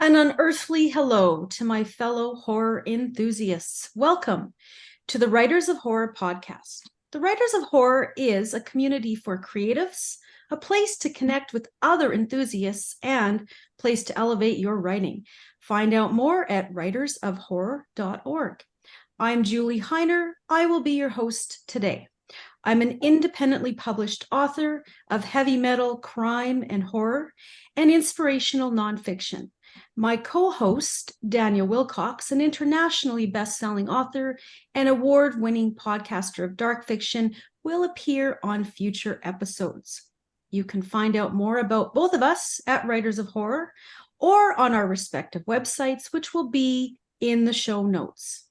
An unearthly hello to my fellow horror enthusiasts. Welcome to the Writers of Horror podcast. The Writers of Horror is a community for creatives, a place to connect with other enthusiasts, and a place to elevate your writing. Find out more at writersofhorror.org. I'm Julie Hiner. I will be your host today. I'm an independently published author of heavy metal, crime, and horror, and inspirational nonfiction. My co-host, Daniel Wilcox, an internationally best-selling author and award-winning podcaster of dark fiction, will appear on future episodes. You can find out more about both of us at Writers of Horror or on our respective websites, which will be in the show notes.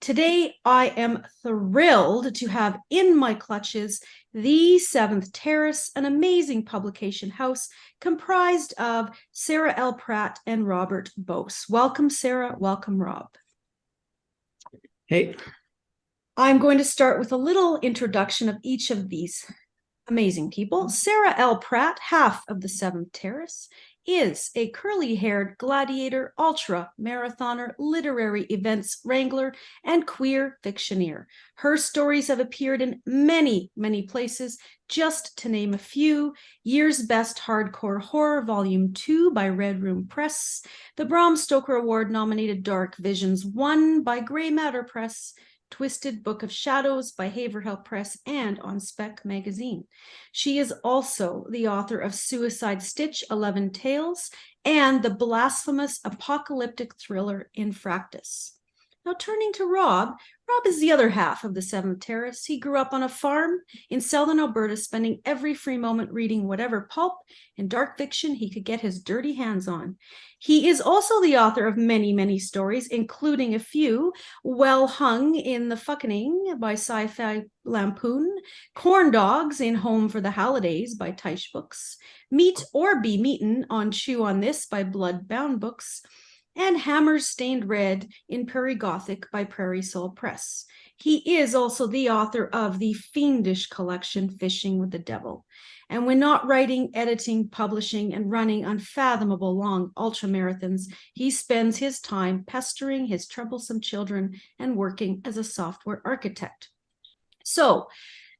Today, I am thrilled to have in my clutches the Seventh Terrace, an amazing publication house comprised of Sarah L. Pratt and Robert Bose. Welcome, Sarah. Welcome, Rob. Hey. I'm going to start with a little introduction of each of these amazing people. Sarah L. Pratt, half of the Seventh Terrace, is a curly-haired gladiator, ultra-marathoner, literary events wrangler, and queer fictioneer. Her stories have appeared in many, many places, just to name a few: Year's Best Hardcore Horror, Volume 2 by Red Room Press, the Bram Stoker Award-nominated Dark Visions 1 by Grey Matter Press, Twisted Book of Shadows by Haverhill Press, and on Spec Magazine. She is also the author of Suicide Stitch, 11 Tales, and the blasphemous apocalyptic thriller Infractus. Now, turning to Rob, Rob is the other half of the Seventh Terrace. He grew up on a farm in southern Alberta, spending every free moment reading whatever pulp and dark fiction he could get his dirty hands on. He is also the author of many, many stories, including a few: Well Hung in the Fucking by Sci-Fi Lampoon, Corn Dogs in Home for the Holidays by Teich Books, Meet or Be Meaten on Chew on This by Bloodbound Books, and Hammers Stained Red in Prairie Gothic by Prairie Soul Press. He is also the author of the fiendish collection Fishing with the Devil. And when not writing, editing, publishing, and running unfathomable long ultramarathons, he spends his time pestering his troublesome children and working as a software architect. So,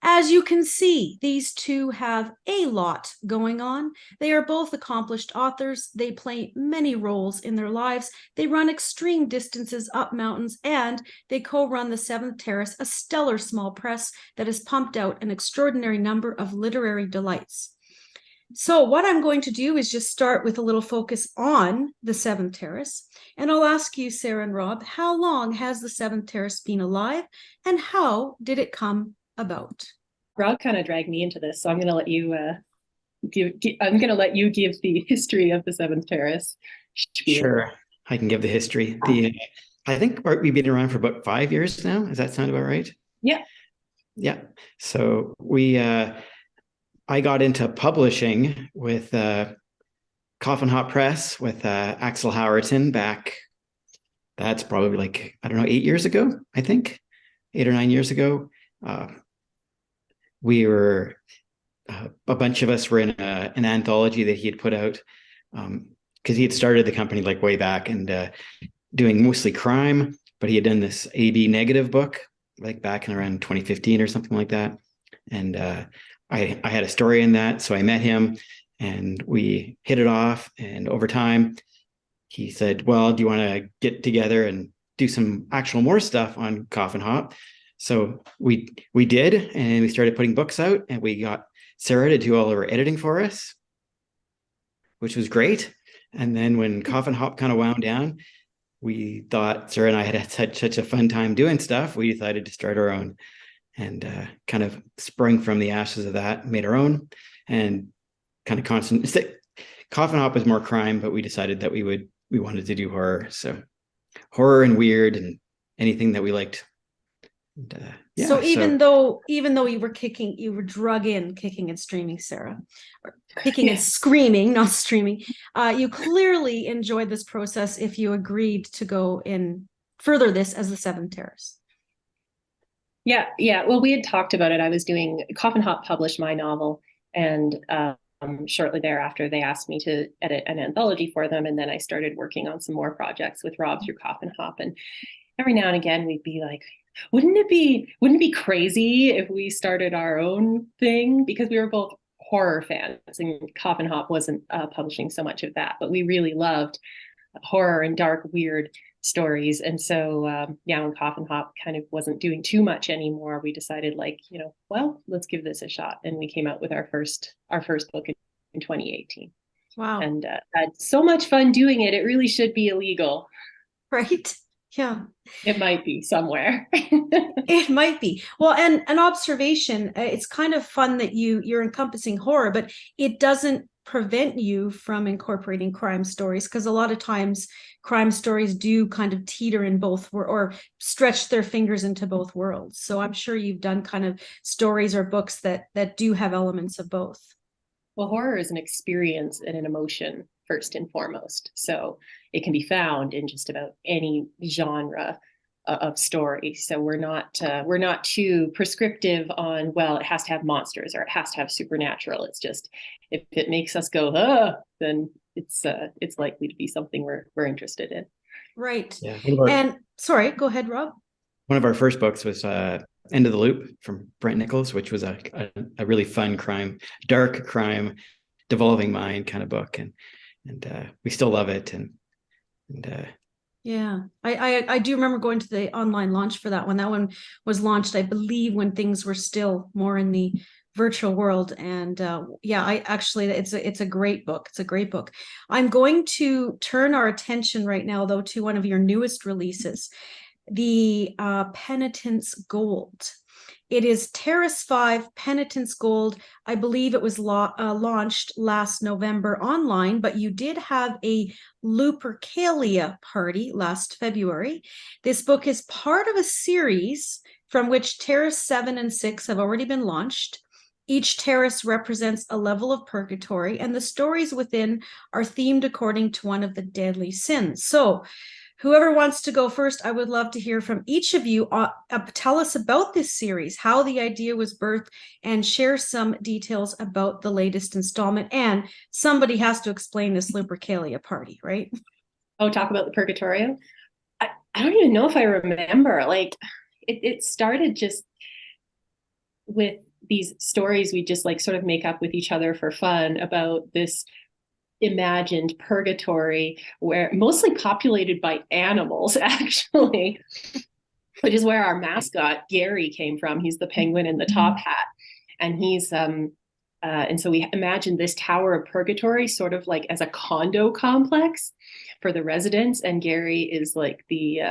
as you can see, these two have a lot going on. They are both accomplished authors. They play many roles in their lives. They run extreme distances up mountains, and they co-run the Seventh Terrace, a stellar small press that has pumped out an extraordinary number of literary delights. So what I'm going to do is just start with a little focus on the Seventh Terrace. And I'll ask you, Sarah and Rob, how long has the Seventh Terrace been alive, and how did it come about? Rob kind of dragged me into this, so I'm going to let you give the history of the Seventh Terrace. Sure, I can give the history. I think we've been around for about 5 years now. Does that sound about right? Yeah. So I got into publishing with Coffin Hot Press with Axel Howerton back. That's probably 8 years ago. I think 8 or 9 years ago. We were a bunch of us were in an anthology that he had put out because he had started the company way back and doing mostly crime, but he had done this AB negative book back in around 2015 or something like that. And I had a story in that, so I met him and we hit it off. And over time, he said, "Well, do you want to get together and do some actual more stuff on Coffin Hop?" So we did, and we started putting books out, and we got Sarah to do all of our editing for us, which was great. And then when Coffin Hop kind of wound down, we thought Sarah and I had such a fun time doing stuff, we decided to start our own, and kind of sprung from the ashes of that, made our own, and kind of constant. Coffin Hop was more crime, but we decided that we wanted to do horror. So horror and weird and anything that we liked. So even though you were drug in kicking and streaming, Sarah, or kicking and screaming, not streaming, you clearly enjoyed this process if you agreed to go in further this as the Seventh Terrace. Yeah. Well, we had talked about it. I was doing Coffin Hop published my novel, and shortly thereafter, they asked me to edit an anthology for them. And then I started working on some more projects with Rob through Coffin Hop. And every now and again, we'd be like, wouldn't it be crazy if we started our own thing? Because we were both horror fans, and Coffin Hop wasn't publishing so much of that, but we really loved horror and dark, weird stories. And so, when Coffin Hop kind of wasn't doing too much anymore, we decided, like, well, let's give this a shot. And we came out with our first book in 2018. Wow. And had so much fun doing it. It really should be illegal. Right. Yeah. It might be somewhere. It might be. Well, and an observation, it's kind of fun that you're encompassing horror, but it doesn't prevent you from incorporating crime stories, because a lot of times crime stories do kind of teeter in both or stretch their fingers into both worlds. So I'm sure you've done kind of stories or books that do have elements of both. Well, horror is an experience and an emotion first and foremost. So it can be found in just about any genre of story. So we're not too prescriptive on, well, it has to have monsters or it has to have supernatural. It's just, if it makes us go, then it's likely to be something we're interested in. Right. Yeah. And sorry, go ahead, Rob. One of our first books was End of the Loop from Brent Nichols, which was a really fun dark crime, devolving mind kind of book. And we still love it. Yeah, I do remember going to the online launch for that one. That one was launched, I believe, when things were still more in the virtual world. And it's a great book. It's a great book. I'm going to turn our attention right now, though, to one of your newest releases, the Penitent's Gold. It is Terrace VI, Penitent's Gold. I believe it was launched last November online, but you did have a Lupercalia Party last February. This book is part of a series from which Terrace VII and VI have already been launched. Each terrace represents a level of purgatory, and the stories within are themed according to one of the deadly sins. So, whoever wants to go first, I would love to hear from each of you. Tell us about this series, how the idea was birthed, and share some details about the latest installment. And somebody has to explain this Lupercalia Party, right? Oh, talk about the Purgatorio? I don't even know if I remember. Like, it started just with these stories we just like sort of make up with each other for fun about this imagined purgatory, where mostly populated by animals, actually, which is where our mascot Gary came from. He's the penguin in the top hat, and he's and so we imagined this tower of purgatory sort of like as a condo complex for the residents, and Gary is like the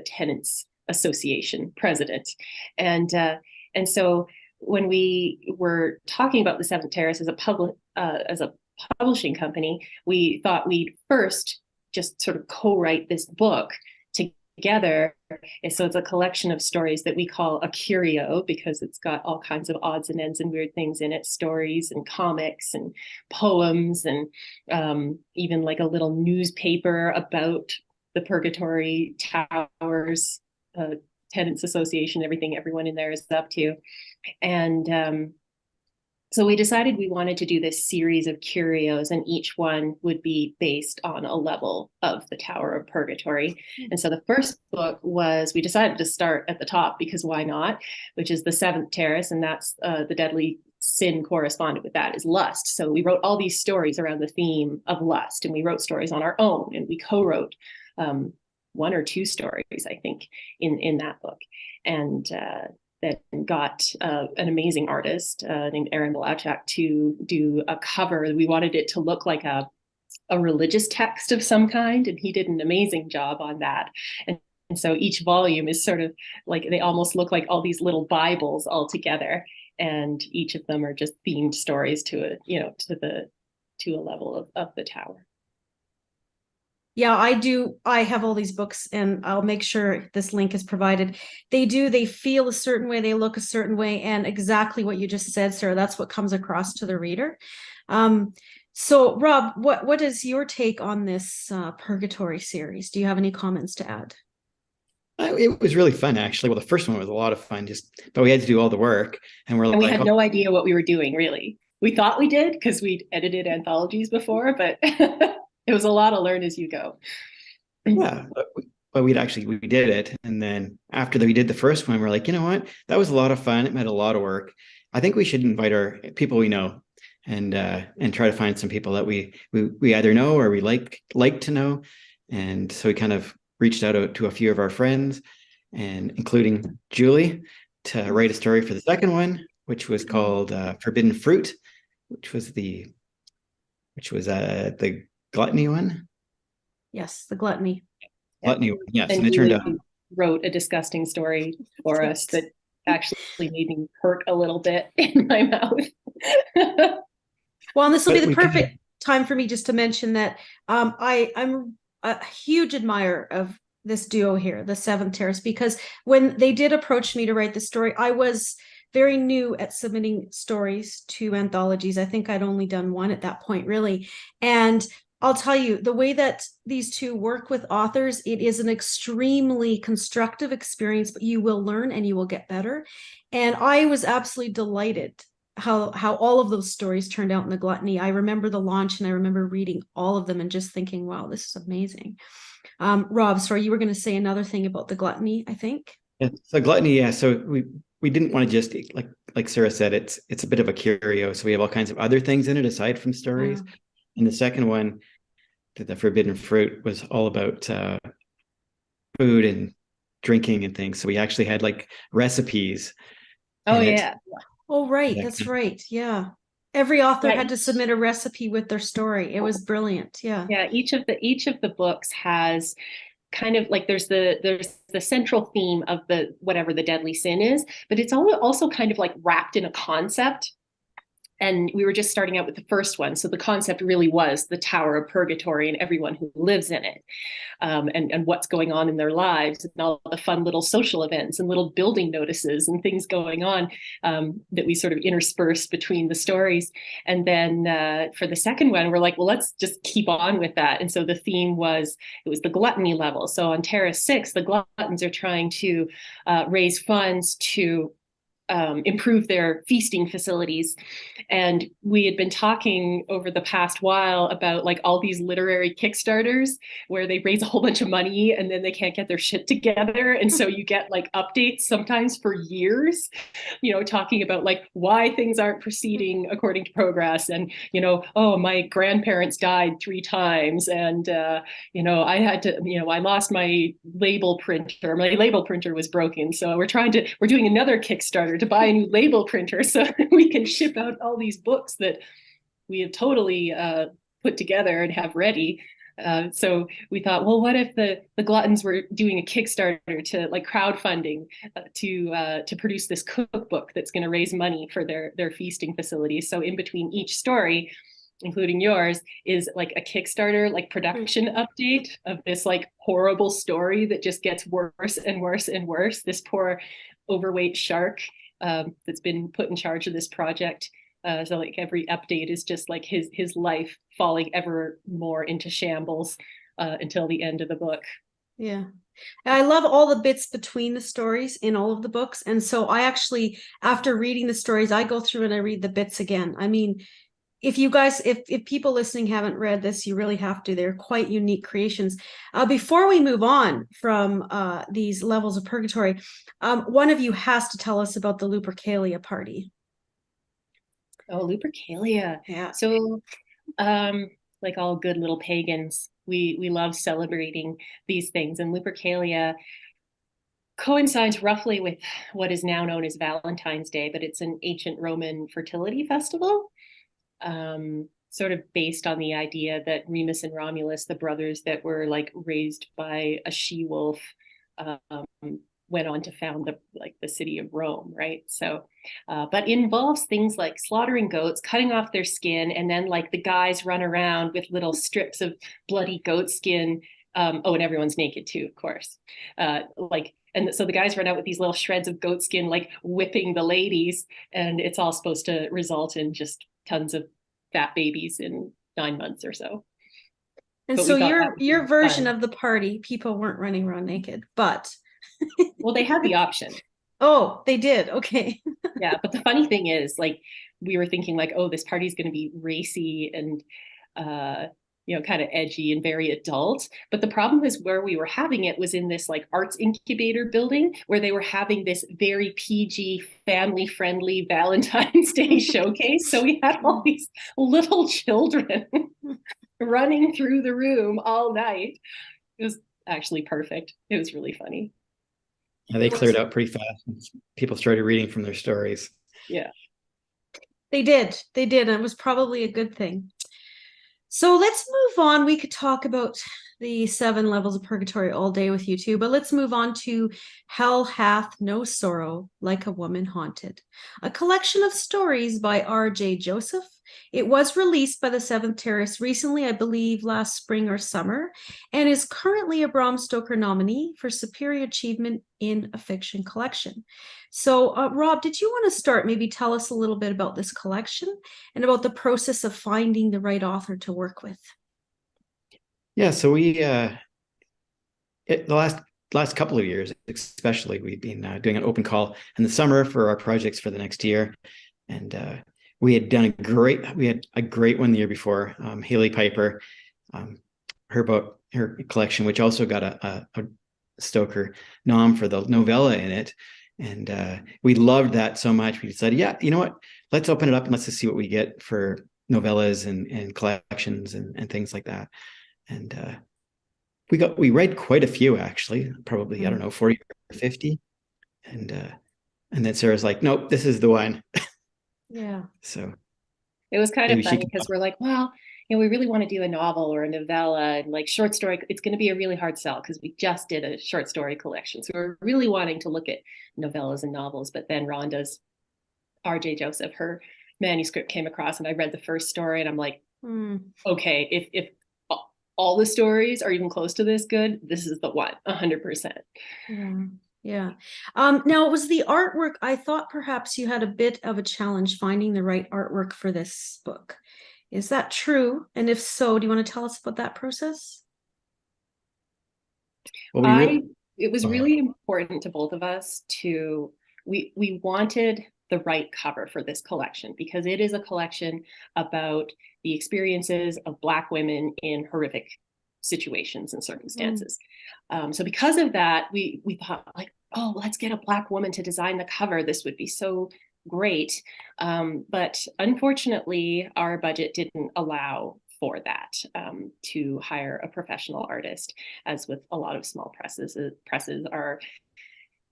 tenants association president. And so when we were talking about the Seventh Terrace as a publishing company, we thought we'd first just sort of co-write this book together. And so it's a collection of stories that we call a curio, because it's got all kinds of odds and ends and weird things in it, stories and comics and poems, and even like a little newspaper about the Purgatory Towers, Tenants Association, everything everyone in there is up to. And so we decided we wanted to do this series of curios, and each one would be based on a level of the Tower of Purgatory. And so the first book we decided to start at the top, because why not, which is the Seventh Terrace, and that's the deadly sin correspondent with that is lust. So we wrote all these stories around the theme of lust, and we wrote stories on our own, and we co-wrote one or two stories, I think, in that book. And that got an amazing artist named Aaron Blauchak to do a cover. We wanted it to look like a religious text of some kind, and he did an amazing job on that. And so each volume is sort of like, they almost look like all these little Bibles all together, and each of them are just themed stories to a level of the tower. Yeah, I do. I have all these books, and I'll make sure this link is provided. They feel a certain way, they look a certain way, and exactly what you just said, Sarah, that's what comes across to the reader. So Rob, what is your take on this Purgatory series? Do you have any comments to add? It was really fun, actually. Well, the first one was a lot of fun, but we had to do all the work, and we had no idea what we were doing, really. We thought we did because we'd edited anthologies before, but it was a lot of learn as you go. Yeah, but we did it, and then after we did the first one, we're like, you know what, that was a lot of fun. It meant a lot of work. I think we should invite our people we know, and try to find some people that we either know or we like to know. And so we kind of reached out to a few of our friends, and including Julie, to write a story for the second one, which was called Forbidden Fruit, which was the Gluttony one. Yes, the Gluttony. Gluttony one, yes. And it Julie turned out wrote a disgusting story for us that actually made me hurt a little bit in my mouth. Well, and this will be the perfect time for me just to mention that I'm a huge admirer of this duo here, the Seventh Terrace, because when they did approach me to write the story, I was very new at submitting stories to anthologies. I think I'd only done one at that point, really. And I'll tell you, the way that these two work with authors, it is an extremely constructive experience, but you will learn and you will get better. And I was absolutely delighted how all of those stories turned out in the Gluttony. I remember the launch, and I remember reading all of them and just thinking, wow, this is amazing. Rob, sorry, you were going to say another thing about the Gluttony, I think. Yeah, so Gluttony, yeah. So we didn't want to just, like Sarah said, it's a bit of a curio. So we have all kinds of other things in it aside from stories. Yeah. And the second one, the Forbidden Fruit, was all about food and drinking and things. So we actually had like recipes. Oh yeah. Oh, right. That's right. Yeah. Every author had to submit a recipe with their story. It was brilliant. Yeah. Yeah. Each of the books has kind of like, there's the central theme of the whatever the deadly sin is, but it's also kind of like wrapped in a concept. And we were just starting out with the first one. So the concept really was the Tower of Purgatory and everyone who lives in it, and what's going on in their lives, and all the fun little social events and little building notices and things going on, that we sort of interspersed between the stories. And then for the second one, we're like, well, let's just keep on with that. And so the theme was the gluttony level. So on Terrace VI, the gluttons are trying to raise funds to improve their feasting facilities. And we had been talking over the past while about like all these literary Kickstarters where they raise a whole bunch of money and then they can't get their shit together. And so you get like updates sometimes for years, talking about like why things aren't proceeding according to progress. And, oh, my grandparents died 3 times. And, I had to, I lost my label printer. My label printer was broken. So we're doing another Kickstarter to buy a new label printer so we can ship out all these books that we have totally put together and have ready. So we thought, well, what if the Gluttons were doing a Kickstarter to like crowdfunding to produce this cookbook that's going to raise money for their feasting facilities. So in between each story, including yours, is like a Kickstarter, like production update of this like horrible story that just gets worse and worse and worse. This poor overweight shark that's been put in charge of this project. So like every update is just like his life falling ever more into shambles until the end of the book. Yeah. I love all the bits between the stories in all of the books. And so I actually, after reading the stories, I go through and I read the bits again. I mean, if you guys, if people listening haven't read this, you really have to. They're quite unique creations. Before we move on from these levels of purgatory, one of you has to tell us about the Lupercalia Party. Oh, Lupercalia. Yeah. So, like all good little pagans, we love celebrating these things. And Lupercalia coincides roughly with what is now known as Valentine's Day, but it's an ancient Roman fertility festival. Sort of based on the idea that Remus and Romulus, the brothers that were like raised by a she-wolf, went on to found the city of Rome, right? So, but it involves things like slaughtering goats, cutting off their skin, and then like the guys run around with little strips of bloody goat skin. And everyone's naked too, of course. And so the guys run out with these little shreds of goat skin, like whipping the ladies, and it's all supposed to result in just tons of fat babies in 9 months or so. And but so your version of the party, people weren't running around naked, but well, they had the option. Oh, they did. Okay. Yeah, but the funny thing is, like, we were thinking like, oh, this party's going to be racy and kind of edgy and very adult. But the problem is where we were having it was in this like arts incubator building where they were having this very PG, family friendly Valentine's Day showcase. So we had all these little children running through the room all night. It was actually perfect. It was really funny. Yeah, they cleared out pretty fast. People started reading from their stories. Yeah. They did. They did. And it was probably a good thing. So let's move on. We could talk about the 7 levels of purgatory all day with you too, but let's move on to Hell Hath No Sorrow, Like a Woman Haunted, a collection of stories by R.J. Joseph. It was released by the 7th Terrace recently, I believe last spring or summer, and is currently a Bram Stoker nominee for Superior Achievement in a Fiction Collection. So, Rob, did you want to start? Maybe tell us a little bit about this collection and about the process of finding the right author to work with. Yeah, so we the last couple of years, especially, we've been doing an open call in the summer for our projects for the next year, and we had a great one the year before. Hailey Piper, her book, her collection, which also got a Stoker nom for the novella in it. And we loved that so much. We decided, yeah, you know what? Let's open it up and let's just see what we get for novellas and collections and things like that. And we read quite a few, actually, probably, I don't know, 40 or 50. And then Sarah's like, nope, this is the one. Yeah. So it was kind of funny because we're like, well, we really want to do a novel or a novella and like short story. It's going to be a really hard sell because we just did a short story collection. So we're really wanting to look at novellas and novels. But then Rhonda's R.J. Joseph, her manuscript came across and I read the first story and I'm like, okay, if all the stories are even close to this good, this is the one, 100%. Yeah. Yeah. Now, it was the artwork. I thought perhaps you had a bit of a challenge finding the right artwork for this book. Is that true? And if so, do you want to tell us about that process? Well, it was really important to both of us we wanted the right cover for this collection because it is a collection about the experiences of Black women in horrific situations and circumstances. So because of that, we thought like, oh, let's get a Black woman to design the cover. This would be so great. But unfortunately, our budget didn't allow for that, to hire a professional artist, as with a lot of small presses are,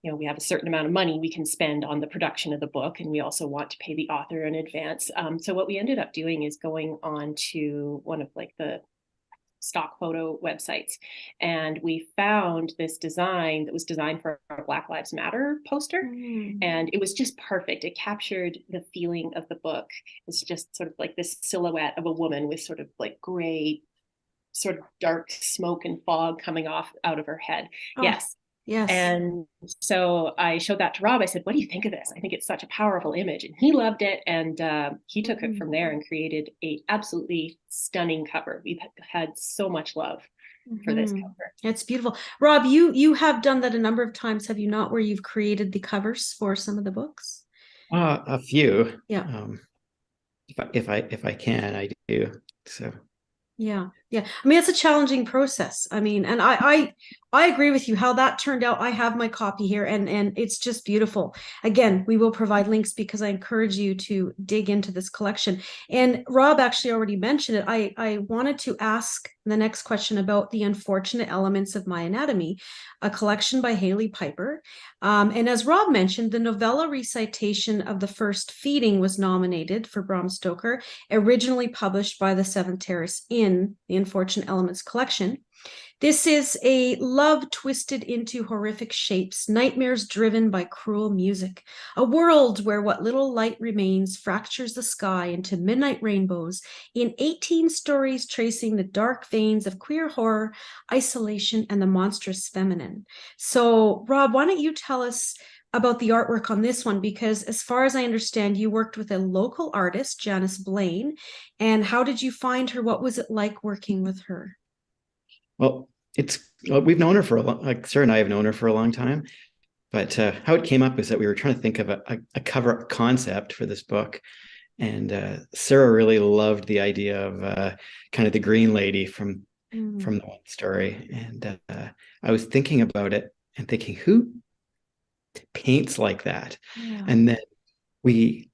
we have a certain amount of money we can spend on the production of the book, and we also want to pay the author in advance. So what we ended up doing is going on to one of like the stock photo websites, and we found this design that was designed for our Black Lives Matter poster, and it was just perfect. It captured the feeling of the book. It's just sort of like this silhouette of a woman with sort of like gray, sort of dark smoke and fog coming out of her head. Yes. And so I showed that to Rob. I said, what do you think of this? I think it's such a powerful image. And he loved it. And he took it from there and created a absolutely stunning cover. We've had so much love for this cover. It's beautiful. Rob, you have done that a number of times, have you not, where you've created the covers for some of the books? A few. Yeah. If I can, I do. So yeah. I mean, it's a challenging process. I mean, and I agree with you how that turned out. I have my copy here and it's just beautiful. Again, we will provide links because I encourage you to dig into this collection. And Rob actually already mentioned it. I wanted to ask the next question about The Unfortunate Elements of My Anatomy, a collection by Hailey Piper. And as Rob mentioned, the novella recitation of The First Feeding was nominated for Bram Stoker, originally published by the 7th Terrace in The Unfortunate Elements collection. This is a love twisted into horrific shapes, nightmares driven by cruel music, a world where what little light remains fractures the sky into midnight rainbows in 18 stories tracing the dark veins of queer horror, isolation, and the monstrous feminine. So, Rob, why don't you tell us about the artwork on this one, because as far as I understand, you worked with a local artist, Janice Blaine, and how did you find her? What was it like working with her? Well, we've known her for a long, like Sarah and I have known her for a long time. But how it came up is that we were trying to think of a cover concept for this book. And Sarah really loved the idea of kind of the green lady from the one story. And I was thinking about it and thinking, who paints like that? Yeah. And then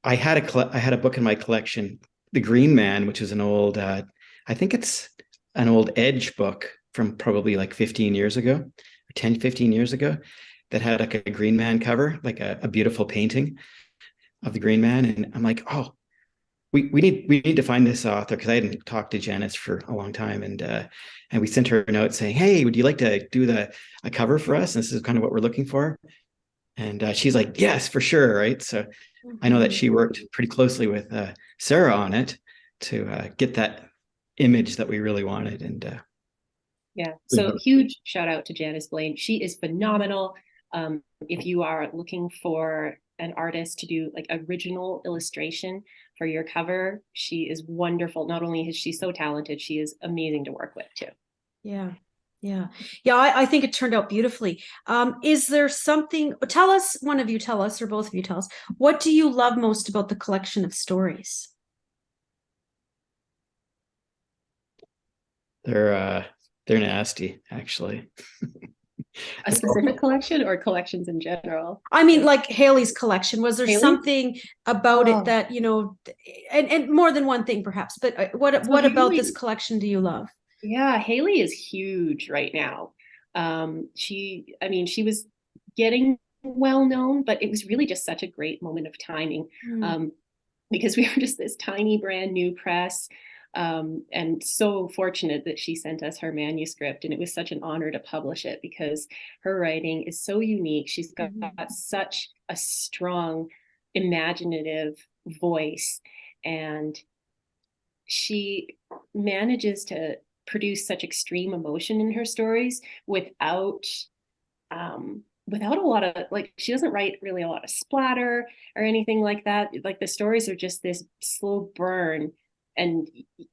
I had a book in my collection, The Green Man, which is an old, I think it's an old Edge book from probably like 15 years ago, or 10, 15 years ago, that had like a Green Man cover, like a beautiful painting of the Green Man. And I'm like, oh, we need to find this author, because I hadn't talked to Janice for a long time, and we sent her a note saying, hey, would you like to do a cover for us? And this is kind of what we're looking for. And she's like, yes, for sure, right? So I know that she worked pretty closely with Sarah on it to get that image that we really wanted. And yeah, so huge shout out to Janice Blaine. She is phenomenal. If you are looking for an artist to do like original illustration for your cover, she is wonderful. Not only is she so talented, she is amazing to work with too. Yeah. I think it turned out beautifully. Is there something, one of you tell us, or both of you tell us, what do you love most about the collection of stories? they're nasty, actually. A specific collection or collections in general? I mean, like Hailey's collection. Was there Hailey? Something about it that, and more than one thing perhaps, but what about this collection do you love? Yeah, Hailey is huge right now. She was getting well known, but it was really just such a great moment of timing, because we were just this tiny brand new press. And so fortunate that she sent us her manuscript, and it was such an honor to publish it because her writing is so unique. She's got such a strong imaginative voice, and she manages to produce such extreme emotion in her stories without a lot of, like, she doesn't write really a lot of splatter or anything like that. Like, the stories are just this slow burn, and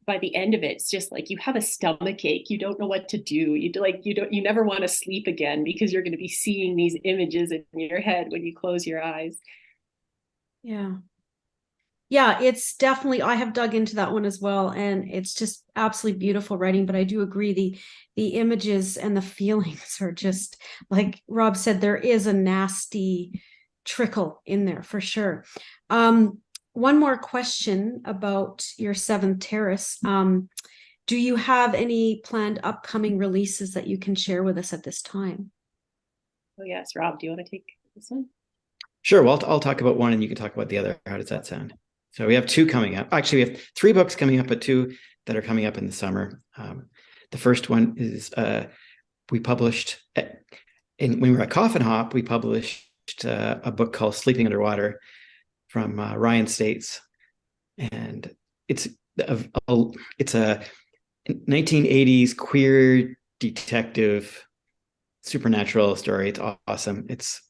by the end of it, it's just like you have a stomach ache. You don't know what to do. You never want to sleep again because you're going to be seeing these images in your head when you close your eyes. Yeah, it's definitely, I have dug into that one as well, and it's just absolutely beautiful writing. But I do agree, the images and the feelings are just, like Rob said, there is a nasty trickle in there for sure. One more question about your Seventh Terrace. Do you have any planned upcoming releases that you can share with us at this time? Oh yes, Rob, do you want to take this one? Sure. Well, I'll talk about one and you can talk about the other. How does that sound? So we have two coming up. Actually, we have 3 books coming up, but 2 that are coming up in the summer. The first one is we published when we were at Coffin Hop. We published a book called Sleeping Underwater from Ryan States, and it's a 1980s queer detective supernatural story. It's awesome. It's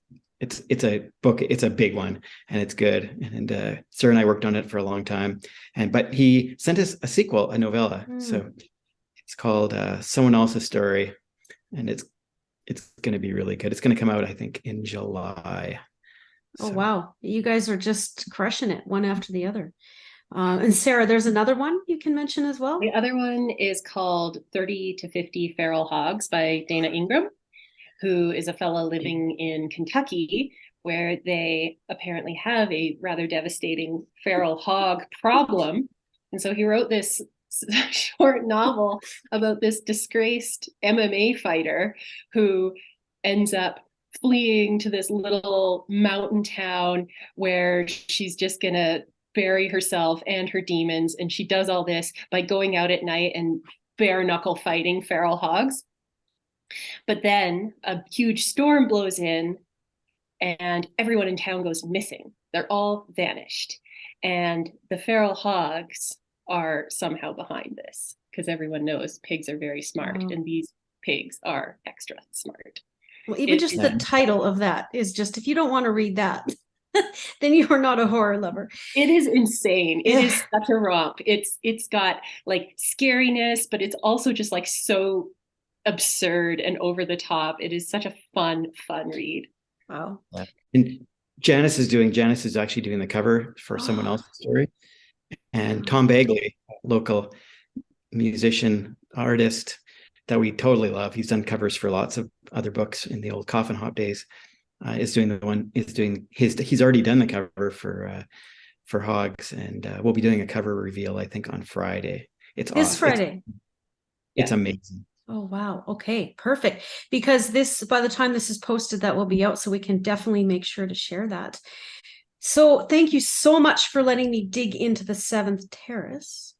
a book. It's a big one, and it's good. And Sarah and I worked on it for a long time. But he sent us a sequel, a novella. So it's called Someone Else's Story, and it's going to be really good. It's going to come out, I think, in July. Oh, wow. You guys are just crushing it one after the other. And Sarah, there's another one you can mention as well. The other one is called 30 to 50 Feral Hogs by Dana Ingram, who is a fellow living in Kentucky, where they apparently have a rather devastating feral hog problem. And so he wrote this short novel about this disgraced MMA fighter who ends up fleeing to this little mountain town where she's just going to bury herself and her demons. And she does all this by going out at night and bare knuckle fighting feral hogs. But then a huge storm blows in and everyone in town goes missing. They're all vanished. And the feral hogs are somehow behind this because everyone knows pigs are very smart, and these pigs are extra smart. Well, even just the title of that is just, if you don't want to read that, then you are not a horror lover. It is insane. It is such a romp. It's got like scariness, but it's also just like so absurd and over the top. It is such a fun read. Wow. And Janice is actually doing the cover for someone else's story. And Tom Bagley, local musician, artist that we totally love. He's done covers for lots of other books in the old Coffin Hop days. He's already done the cover for Hogs, and we'll be doing a cover reveal, I think, on Friday. It's This awesome. Friday. It's amazing. Oh, wow. Okay, perfect. Because by the time this is posted, that will be out. So we can definitely make sure to share that. So thank you so much for letting me dig into the Seventh Terrace.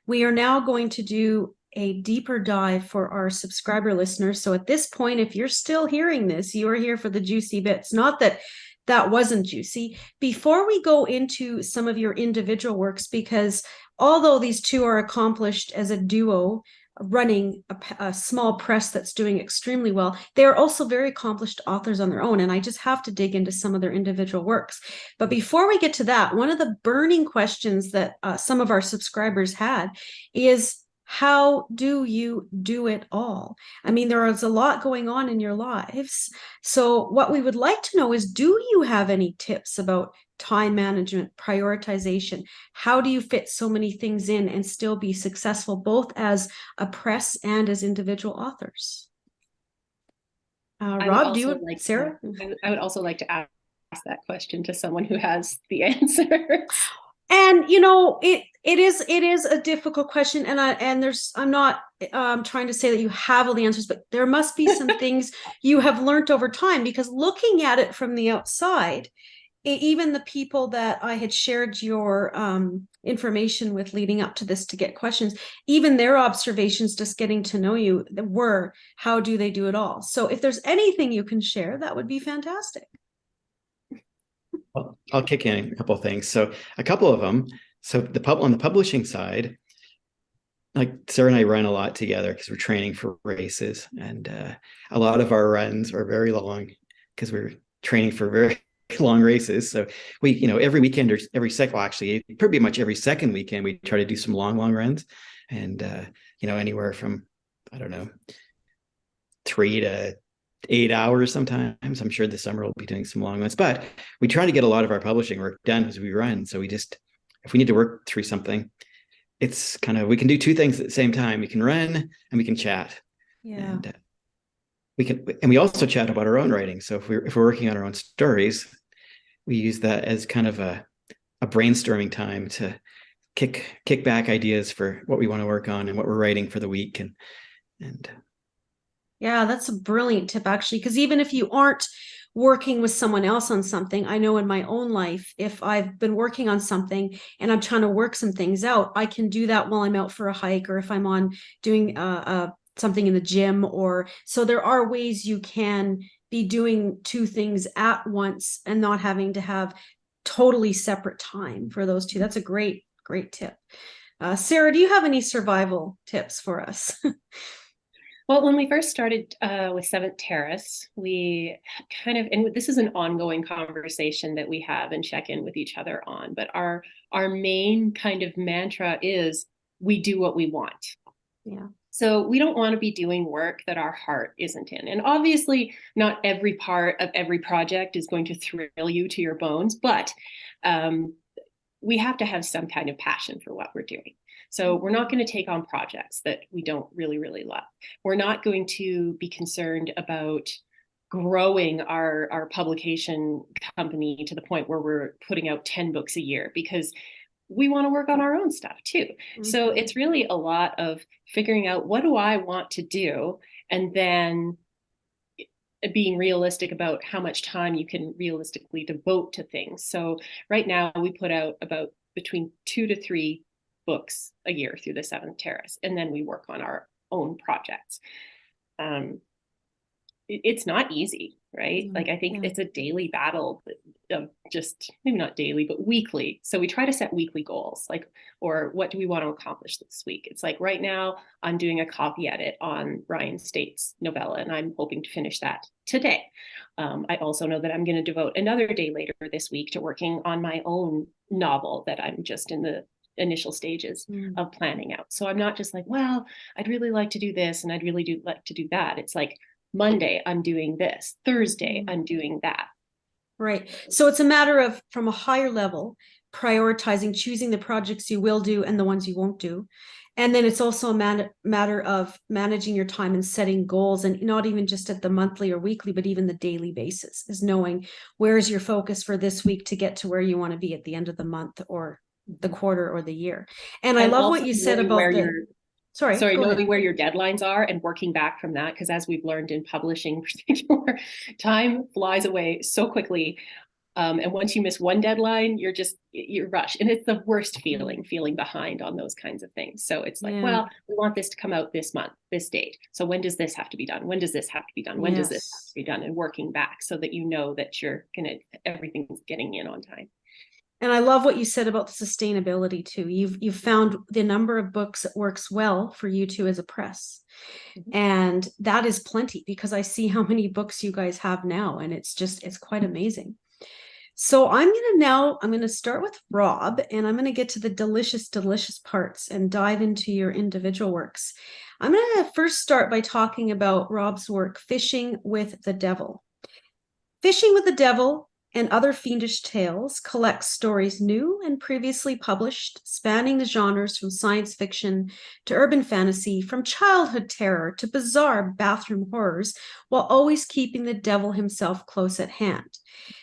We are now going to do a deeper dive for our subscriber listeners. So at this point, if you're still hearing this, you are here for the juicy bits. Not that that wasn't juicy. Before we go into some of your individual works, because although these two are accomplished as a duo, running a small press that's doing extremely well, they are also very accomplished authors on their own, and I just have to dig into some of their individual works. But before we get to that, one of the burning questions that some of our subscribers had is, how do you do it all? I mean, there is a lot going on in your lives. So what we would like to know is, do you have any tips about time management, prioritization? How do you fit so many things in and still be successful, both as a press and as individual authors? Rob, Sarah? I would also like to ask that question to someone who has the answer. And it is a difficult question, and I'm not trying to say that you have all the answers, but there must be some things you have learned over time, because looking at it from the outside, even the people that I had shared your information with leading up to this to get questions, even their observations just getting to know you were, how do they do it all? So if there's anything you can share, that would be fantastic. I'll kick in a couple of things. So a couple of them. So on the publishing side, like Sarah and I run a lot together because we're training for races, and a lot of our runs are very long because we're training for very long races. So we, every weekend or actually pretty much every second weekend, we try to do some long runs, and anywhere from, I don't know, 3 to 8 hours sometimes. I'm sure this summer we'll be doing some long ones, but we try to get a lot of our publishing work done as we run. So if we need to work through something, it's we can do two things at the same time. We can run and we can chat. Yeah. And we also chat about our own writing. So if we're working on our own stories, we use that as kind of a brainstorming time to kick back ideas for what we want to work on and what we're writing for the week. And yeah, that's a brilliant tip, actually, because even if you aren't working with someone else on something, I know in my own life, if I've been working on something and I'm trying to work some things out, I can do that while I'm out for a hike, or if I'm on doing something in the gym. So there are ways you can be doing two things at once and not having to have totally separate time for those two. That's a great tip. Sarah, do you have any survival tips for us? Well, when we first started with Seventh Terrace, we and this is an ongoing conversation that we have and check in with each other on, but our main kind of mantra is, we do what we want. Yeah. So we don't want to be doing work that our heart isn't in. And obviously not every part of every project is going to thrill you to your bones, but we have to have some kind of passion for what we're doing. So we're not going to take on projects that we don't really, really love. We're not going to be concerned about growing our publication company to the point where we're putting out 10 books a year, because we want to work on our own stuff too. Mm-hmm. So it's really a lot of figuring out, what do I want to do? And then being realistic about how much time you can realistically devote to things. So right now we put out about between 2 to 3 books a year through the Seventh Terrace, and then we work on our own projects. It's not easy, right? Like, I think it's a daily battle of just, maybe not daily, but weekly. So we try to set weekly goals, like, or what do we want to accomplish this week? It's like, right now I'm doing a copy edit on Ryan State's novella, and I'm hoping to finish that today. I also know that I'm going to devote another day later this week to working on my own novel that I'm just in the initial stages of planning out. So I'm not just like, well, I'd really like to do this and I'd really like to do that. It's like, Monday, I'm doing this. Thursday, I'm doing that. Right. So it's a matter of, from a higher level, prioritizing, choosing the projects you will do and the ones you won't do. And then it's also a matter of managing your time and setting goals, and not even just at the monthly or weekly, but even the daily basis, is knowing where's your focus for this week to get to where you want to be at the end of the month or the quarter or the year. And I love what you said about the... Sorry, knowing where your deadlines are and working back from that, because as we've learned in publishing in particular, time flies away so quickly. And once you miss one deadline, you're rushed. And it's the worst feeling behind on those kinds of things. So it's like, well, we want this to come out this month, this date. So when does this have to be done? When does this have to be done? When does this have to be done? And working back so that you know that everything's getting in on time. And I love what you said about the sustainability too. You've found the number of books that works well for you two as a press. Mm-hmm. And that is plenty, because I see how many books you guys have now, and it's quite amazing. So I'm going to start with Rob, and I'm going to get to the delicious parts and dive into your individual works. I'm going to first start by talking about Rob's work, Fishing with the Devil. Fishing with the Devil and Other Fiendish Tales collects stories new and previously published, spanning the genres from science fiction to urban fantasy, from childhood terror to bizarre bathroom horrors, while always keeping the devil himself close at hand.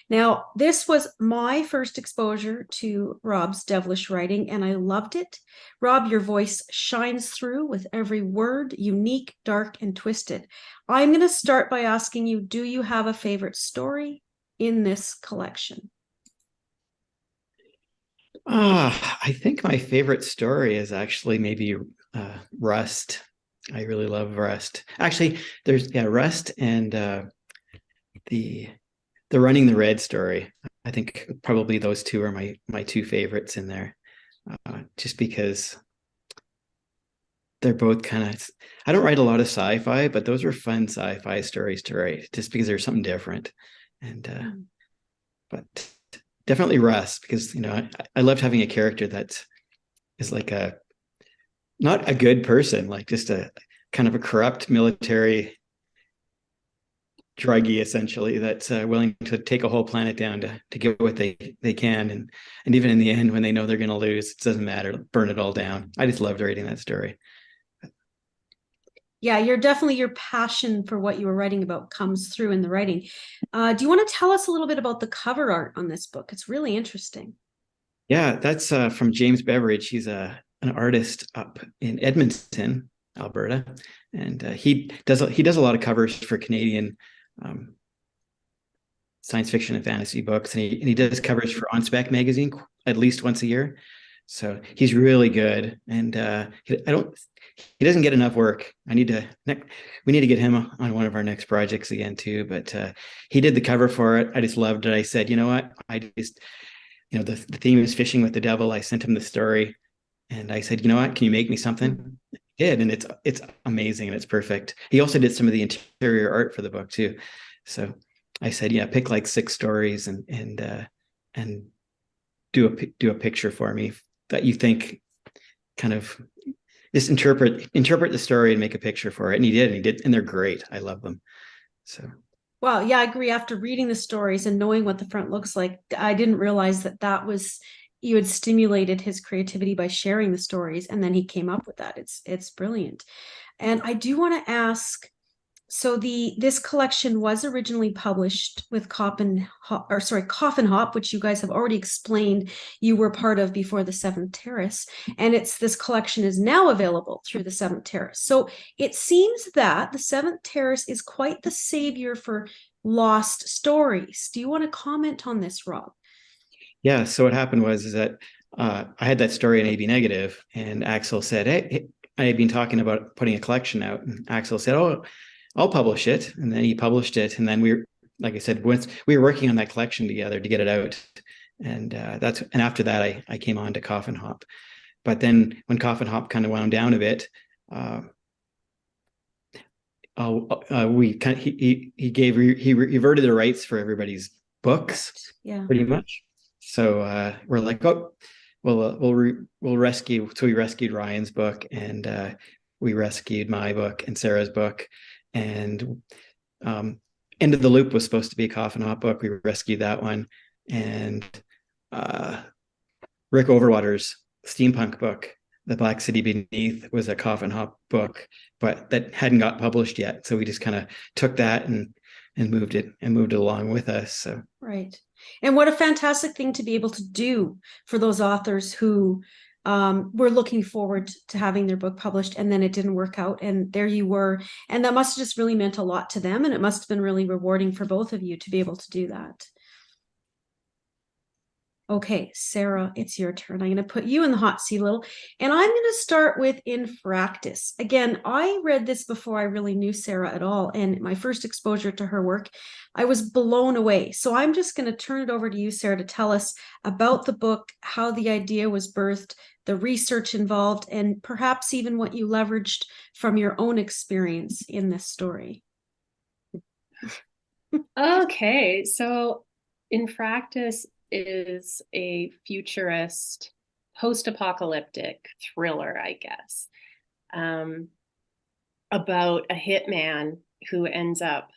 Now, this was my first exposure to Rob's devilish writing, and I loved it. Rob, your voice shines through with every word, unique, dark, and twisted. I'm going to start by asking you, do you have a favorite story in this collection? I think my favorite story is actually maybe Rust. I really love Rust. Actually, there's Rust and the Running the Red story. I think probably those two are my two favorites in there, just because they're both kind of, I don't write a lot of sci-fi, but those are fun sci-fi stories to write, just because there's something different. And but definitely Rust, because I loved having a character that is like not a good person, like just a kind of a corrupt military druggie, essentially, that's willing to take a whole planet down to get what they can, and even in the end, when they know they're going to lose, it doesn't matter, burn it all down. I just loved reading that story. Yeah, your passion for what you were writing about comes through in the writing. Do you want to tell us a little bit about the cover art on this book? It's really interesting. Yeah, that's from James Beveridge. He's an artist up in Edmonton, Alberta, and he does a lot of covers for Canadian science fiction and fantasy books, and he does covers for On Spec magazine at least once a year. So he's really good, and he doesn't get enough work. We need to get him on one of our next projects again too. But he did the cover for it. I just loved it. I said, you know what? The theme is Fishing with the Devil. I sent him the story, and I said, you know what? Can you make me something? He did, and it's amazing and it's perfect. He also did some of the interior art for the book too. So I said, yeah, pick like 6 stories and do a picture for me that you think kind of just interpret the story and make a picture for it. And he did, and they're great. I love them. So. Well, yeah, I agree. After reading the stories and knowing what the front looks like, I didn't realize that was, you had stimulated his creativity by sharing the stories, and then he came up with that. It's brilliant. And I do want to ask, so this collection was originally published with Coffin Hop, which you guys have already explained you were part of before the Seventh Terrace, and this collection is now available through the Seventh Terrace. So it seems that the Seventh Terrace is quite the savior for lost stories. Do you want to comment on this, Rob? Yeah. So what happened was that I had that story in AB negative, and Axel said, "Hey, I had been talking about putting a collection out," and Axel said, "Oh, I'll publish it." And then he published it. And then like I said, we were working on that collection together to get it out. And after that, I came on to Coffin Hop. But then when Coffin Hop kind of wound down a bit, he reverted the rights for everybody's books, pretty much. So we're like, oh, we'll rescue. So we rescued Ryan's book, and we rescued my book and Sarah's book. And End of the Loop was supposed to be a coffin hop book. We rescued that one. And Rick Overwater's steampunk book, The Black City Beneath, was a coffin hop book, but that hadn't got published yet. So we just kind of took that and moved it along with us. So right. And what a fantastic thing to be able to do for those authors who were looking forward to having their book published, and then it didn't work out, and there you were. And that must have just really meant a lot to them, and it must have been really rewarding for both of you to be able to do that. Okay, Sarah, it's your turn. I'm going to put you in the hot seat a little, and I'm going to start with Infractus. Again, I read this before I really knew Sarah at all, and my first exposure to her work, I was blown away. So I'm just going to turn it over to you, Sarah, to tell us about the book, how the idea was birthed, the research involved, and perhaps even what you leveraged from your own experience in this story. Okay, so Infractus is a futurist, post-apocalyptic thriller, I guess, about a hitman who ends up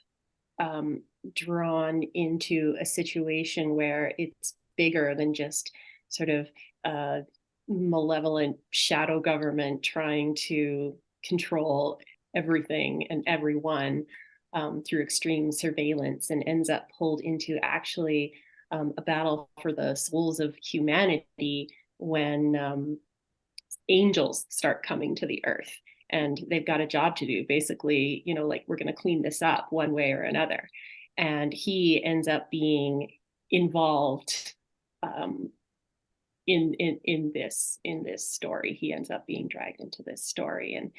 drawn into a situation where it's bigger than just sort of malevolent shadow government trying to control everything and everyone through extreme surveillance, and ends up pulled into actually a battle for the souls of humanity when angels start coming to the earth, and they've got a job to do, basically, you know, like, we're going to clean this up one way or another. And he ends up being involved in this story. He ends up being dragged into this story, and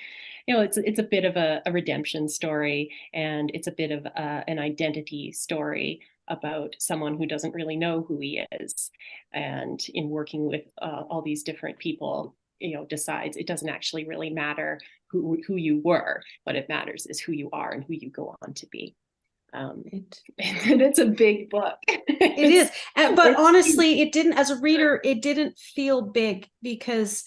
you know, it's a bit of a redemption story, and it's a bit of an identity story about someone who doesn't really know who he is, and in working with all these different people, you know, decides it doesn't actually really matter who you were. What it matters is who you are and who you go on to be. And it's a big book. It is, but honestly, it didn't, as a reader, it didn't feel big, because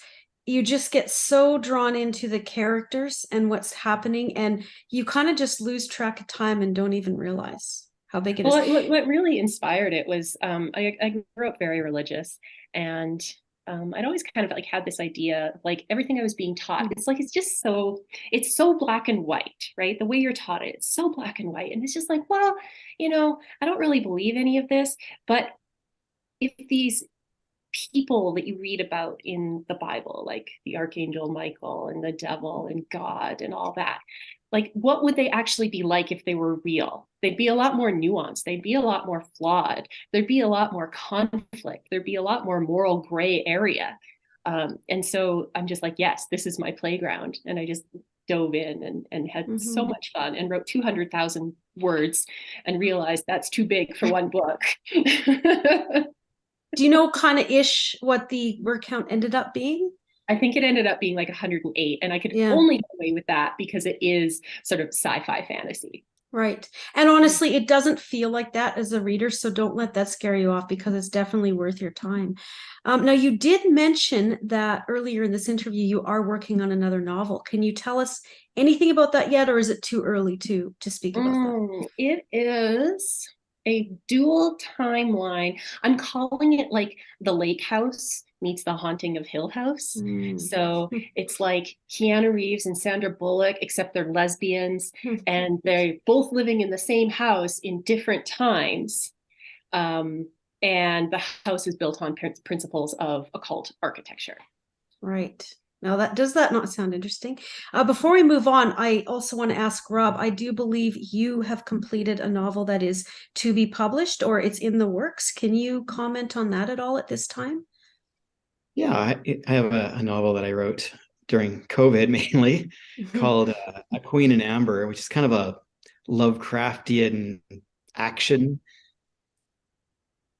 you just get so drawn into the characters and what's happening, and you kind of just lose track of time and don't even realize how big it is. What really inspired it was I grew up very religious, and I'd always kind of like had this idea of, like, everything I was being taught, it's like, it's so black and white, right? The way you're taught it, it's so black and white. And it's just like, well, you know, I don't really believe any of this. But if these people that you read about in the Bible, like the Archangel Michael and the devil and God and all that, like, what would they actually be like if they were real? They'd be a lot more nuanced. They'd be a lot more flawed. There'd be a lot more conflict. There'd be a lot more moral gray area. And so I'm just like, yes, this is my playground. And I just dove in and had so much fun, and wrote 200,000 words and realized that's too big for one book. Do you know kind of ish what the word count ended up being? I think it ended up being like 108, and I could only get away with that because it is sort of sci-fi fantasy. Right. And honestly, it doesn't feel like that as a reader, so don't let that scare you off, because it's definitely worth your time. Now, you did mention that earlier in this interview, you are working on another novel. Can you tell us anything about that yet, or is it too early to speak about that? It is a dual timeline. I'm calling it like The Lake House meets The Haunting of Hillhouse. So it's like Keanu Reeves and Sandra Bullock, except they're lesbians, and they're both living in the same house in different times. And the house is built on principles of occult architecture. Right. Now, does that not sound interesting? Before we move on, I also want to ask Rob, I do believe you have completed a novel that is to be published, or it's in the works. Can you comment on that at all at this time? Yeah, I have a novel that I wrote during COVID mainly called A Queen in Amber, which is kind of a Lovecraftian action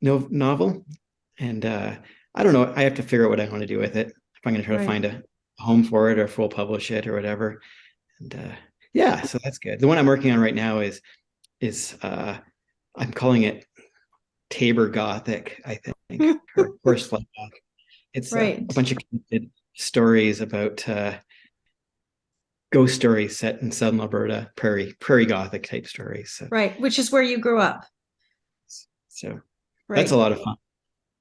novel. And I don't know, I have to figure out what I want to do with it. If I'm going to try to find a home for it, or full publish it or whatever. And yeah, so that's good. The one I'm working on right now is I'm calling it Tabor Gothic, I think, or Horsefly Gothic. It's a bunch of connected stories about ghost stories set in southern Alberta, prairie Gothic type stories. So, Right, which is where you grew up. so Right. that's a lot of fun.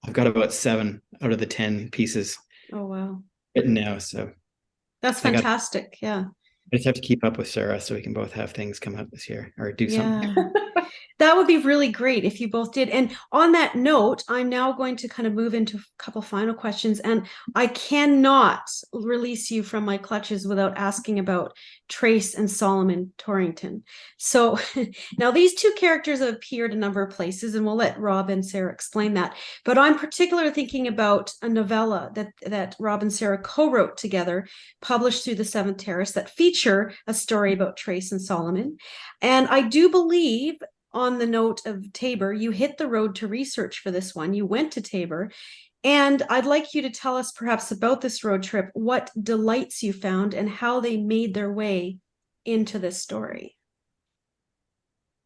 I've got about 7 out of the 10 pieces Oh, wow. written now. So That's fantastic. Yeah. I just have to keep up with Sarah so we can both have things come out this year or do something. Yeah. That would be really great if you both did. And on that note, I'm now going to kind of move into a couple final questions. And I cannot release you from my clutches without asking about Trace and Solomon Torrington. So now these two characters have appeared a number of places, and we'll let Rob and Sarah explain that. But I'm particularly thinking about a novella that Rob and Sarah co-wrote together, published through the Seventh Terrace, that feature a story about Trace and Solomon. And I do believe, on the note of Tabor, you hit the road to research for this one. You went to Tabor, and I'd like you to tell us perhaps about this road trip, what delights you found, and how they made their way into this story.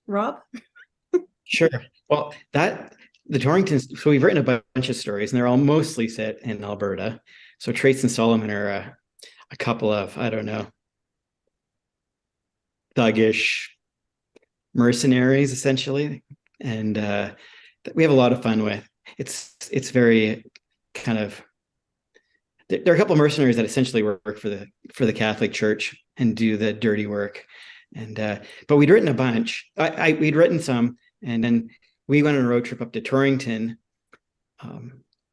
Rob? Sure. Well, the Torringtons, so we've written a bunch of stories, and they're all mostly set in Alberta. So Trace and Solomon are a couple of, I don't know, thuggish mercenaries essentially, and we have a lot of fun with. It's very kind of, there are a couple of mercenaries that essentially work for the Catholic Church and do the dirty work, and but we'd written a bunch. We'd written some, and then we went on a road trip up to Torrington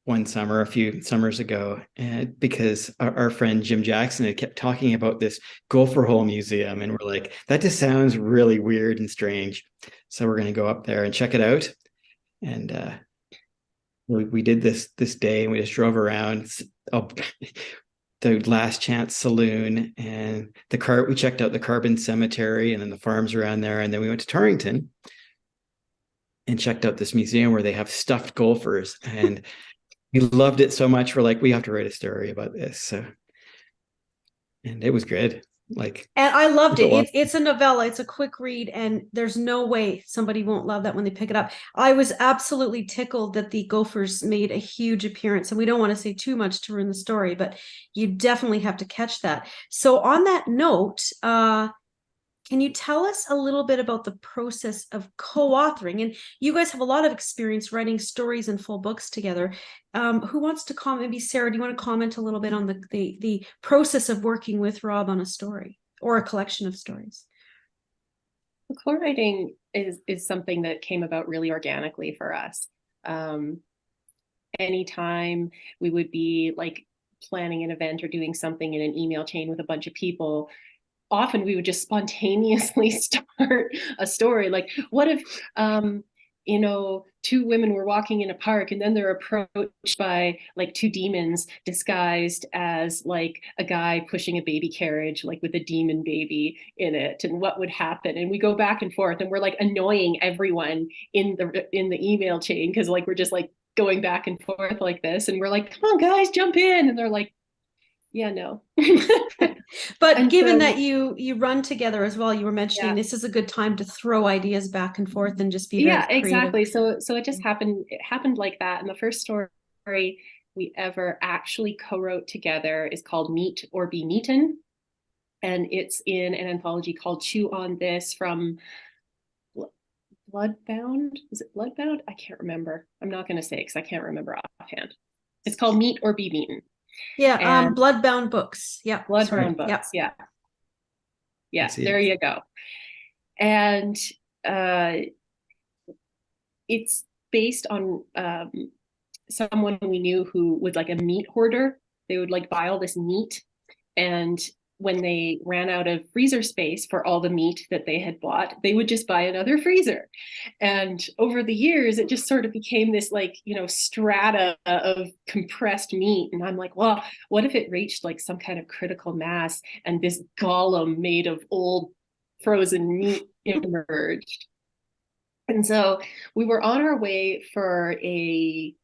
one summer, a few summers ago, and because our friend Jim Jackson had kept talking about this gopher hole museum, and we're like, that just sounds really weird and strange. So we're going to go up there and check it out. And we did this day, and we just drove around the Last Chance Saloon and we checked out the Carbon Cemetery and then the farms around there, and then we went to Torrington and checked out this museum where they have stuffed gophers, and we loved it so much. We're like, we have to write a story about this. So, and it was good. And I loved it. It's a novella. It's a quick read, and there's no way somebody won't love that when they pick it up. I was absolutely tickled that the gophers made a huge appearance, and we don't want to say too much to ruin the story, but you definitely have to catch that. So on that note, can you tell us a little bit about the process of co-authoring? And you guys have a lot of experience writing stories and full books together. Who wants to comment? Maybe Sarah, do you want to comment a little bit on the process of working with Rob on a story or a collection of stories? Co-writing is something that came about really organically for us. Anytime we would be like planning an event or doing something in an email chain with a bunch of people, often we would just spontaneously start a story. Like, what if, two women were walking in a park, and then they're approached by like 2 demons disguised as like a guy pushing a baby carriage, like with a demon baby in it, and what would happen? And we go back and forth, and we're like annoying everyone in the email chain, because like we're just like going back and forth like this, and we're like, come on guys, jump in, and they're like, yeah, no. But and given that you run together as well, you were mentioning this is a good time to throw ideas back and forth and just be very creative. Exactly. So it just happened. It happened like that. And the first story we ever actually co-wrote together is called Meet or Be Meetin', and it's in an anthology called Chew on This from Bloodbound. Is it Bloodbound? I can't remember. I'm not going to say it because I can't remember offhand. It's called Meet or Be Meetin'. Yeah, Bloodbound Books. Yeah, Bloodbound Books. Yeah. There you go. And it's based on someone we knew who was like a meat hoarder. They would like buy all this meat, and when they ran out of freezer space for all the meat that they had bought, they would just buy another freezer. And over the years, it just sort of became this like, strata of compressed meat. And I'm like, well, what if it reached like some kind of critical mass and this golem made of old frozen meat emerged? And so we were on our way for a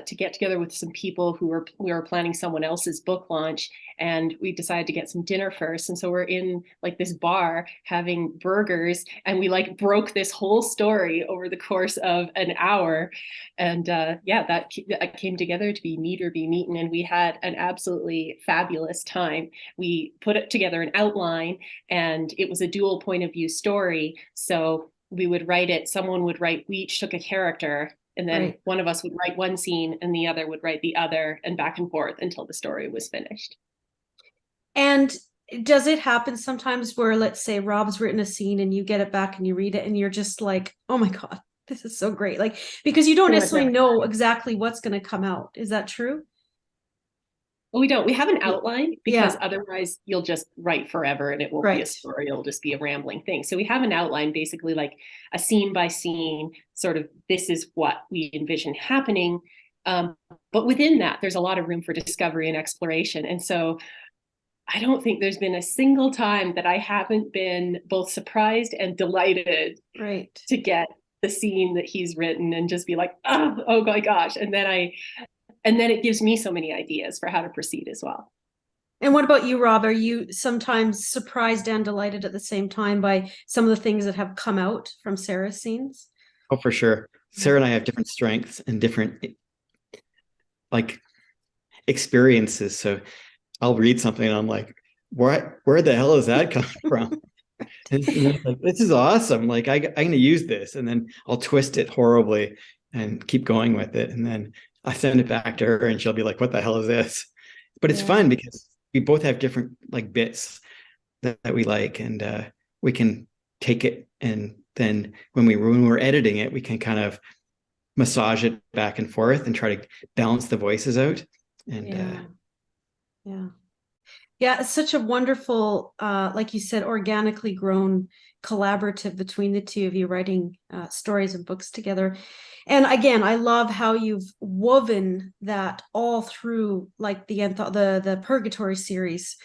to get together with some people we were planning someone else's book launch, and we decided to get some dinner first. And so we're in like this bar having burgers, and we like broke this whole story over the course of an hour. And that came together to be Meet or Be Meeten, and we had an absolutely fabulous time. We put together an outline, and it was a dual point of view story. So we would write it, someone would write, we each took a character, and then one of us would write one scene and the other would write the other, and back and forth until the story was finished. And does it happen sometimes where, let's say, Rob's written a scene and you get it back and you read it and you're just like, oh my God, this is so great. Like, because you don't necessarily know exactly what's going to come out. Is that true? Well, we don't. We have an outline, because otherwise you'll just write forever and it won't be a story. It'll just be a rambling thing. So we have an outline, basically like a scene by scene, sort of, this is what we envision happening. But within that, there's a lot of room for discovery and exploration. And so I don't think there's been a single time that I haven't been both surprised and delighted to get the scene that he's written and just be like, oh my gosh. And then it gives me so many ideas for how to proceed as well. And what about you, Rob? Are you sometimes surprised and delighted at the same time by some of the things that have come out from Sarah's scenes? Oh, for sure. Sarah and I have different strengths and different like experiences. So I'll read something and I'm like, where the hell is that coming from? And like, this is awesome. Like I'm going to use this, and then I'll twist it horribly and keep going with it. And then I send it back to her and she'll be like, what the hell is this? But it's fun because we both have different like bits that we like, and we can take it, and then when we're editing it, we can kind of massage it back and forth and try to balance the voices out. And it's such a wonderful, like you said, organically grown collaborative between the two of you, writing stories and books together. And again, I love how you've woven that all through, like the Purgatory series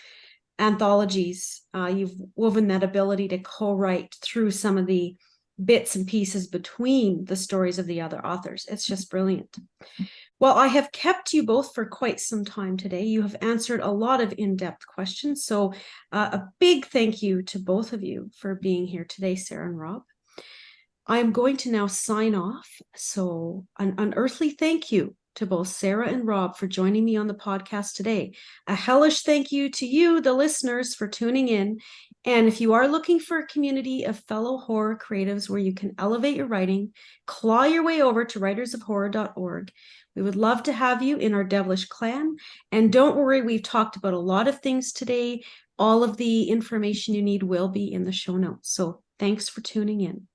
anthologies. You've woven that ability to co-write through some of the bits and pieces between the stories of the other authors. It's just brilliant. Well, I have kept you both for quite some time today. You have answered a lot of in-depth questions. So a big thank you to both of you for being here today, Sarah and Rob. I'm going to now sign off. So an unearthly thank you to both Sarah and Rob for joining me on the podcast today. A hellish thank you to you, the listeners, for tuning in. And if you are looking for a community of fellow horror creatives where you can elevate your writing, claw your way over to writersofhorror.org. We would love to have you in our devilish clan. And don't worry, we've talked about a lot of things today. All of the information you need will be in the show notes. So thanks for tuning in.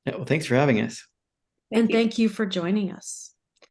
Yeah, well, thanks for having us. Thank you for joining us.